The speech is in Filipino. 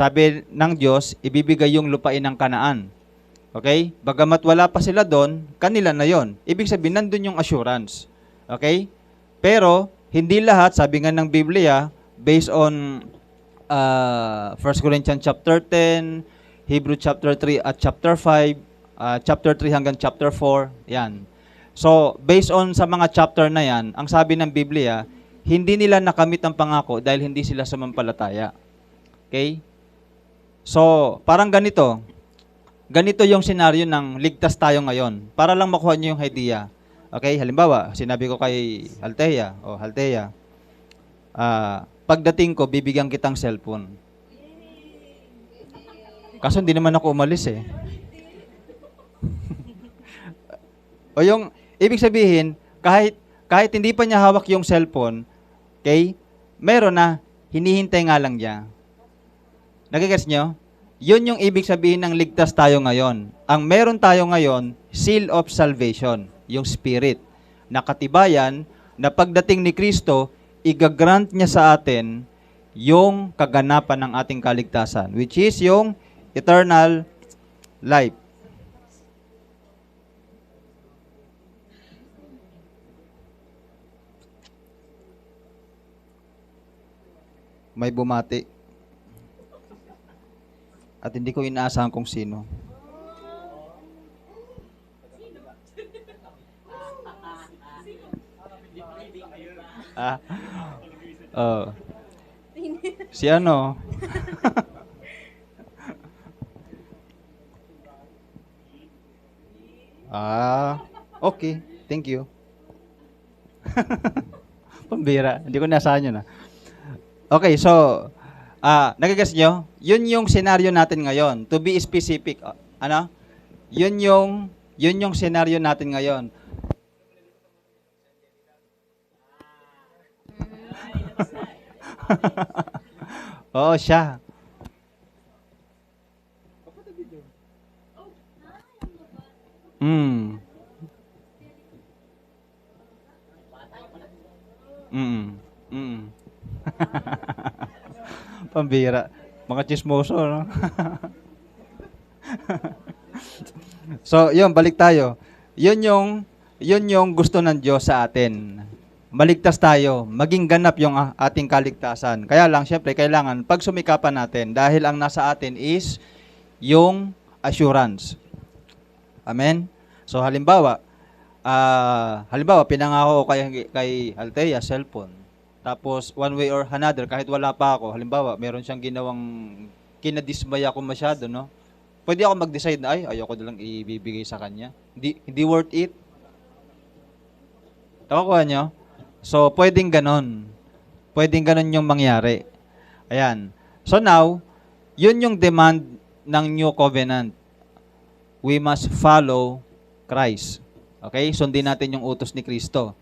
sabi ng Diyos, ibibigay yung lupain ng Kanaan. Okay? Bagamat wala pa sila doon, kanila na yon. Ibig sabihin, nandun yung assurance. Okay? Pero, hindi lahat, sabi nga ng Biblia, based on 1 Corinthians chapter 10, Hebrew chapter 3 at chapter 5, chapter 3 hanggang chapter 4, yan. So, based on sa mga chapter na yan, ang sabi ng Biblia, hindi nila nakamit ang pangako dahil hindi sila sumampalataya. Okay? So, parang ganito. Ganito yung senaryo ng ligtas tayo ngayon. Para lang makuha niyo yung idea. Okay? Halimbawa, sinabi ko kay Althea, pagdating ko, bibigyan kitang cellphone. Kaso hindi naman ako umalis eh. O yung, ibig sabihin, kahit hindi pa niya hawak yung cellphone, okay, meron na, hinihintay nga lang niya. Nagigets nyo? Yun yung ibig sabihin ng ligtas tayo ngayon. Ang meron tayo ngayon, seal of salvation, yung spirit. Nakatibayan na pagdating ni Kristo, igagrant niya sa atin yung kaganapan ng ating kaligtasan, which is yung eternal life. May bumati. At hindi ko inaasahan kung sino. Si ano? Okay. Thank you. Pambira. Hindi ko inaasahan yun. Okay, so, nagigets nyo? Yun yung senaryo natin ngayon. To be specific, Yun yung senaryo natin ngayon. Oo, siya. Pambira. Mga chismoso, no? So, yun, balik tayo. Yun yung gusto ng Diyos sa atin. Maligtas tayo, maging ganap yung ating kaligtasan. Kaya lang, syempre, kailangan pagsumikapan natin dahil ang nasa atin is yung assurance. Amen? So, halimbawa, pinangako ko kay Althea, cellphone. Tapos, one way or another, kahit wala pa ako, halimbawa, meron siyang ginawang kinadismaya ko masyado, no? Pwede ako mag-decide na, ayoko na lang ibibigay sa kanya. Hindi worth it. Tawakuha nyo? So, pwedeng ganon. Pwedeng ganon yung mangyari. Ayan. So now, yun yung demand ng New Covenant. We must follow Christ. Okay? Sundin natin yung utos ni Kristo.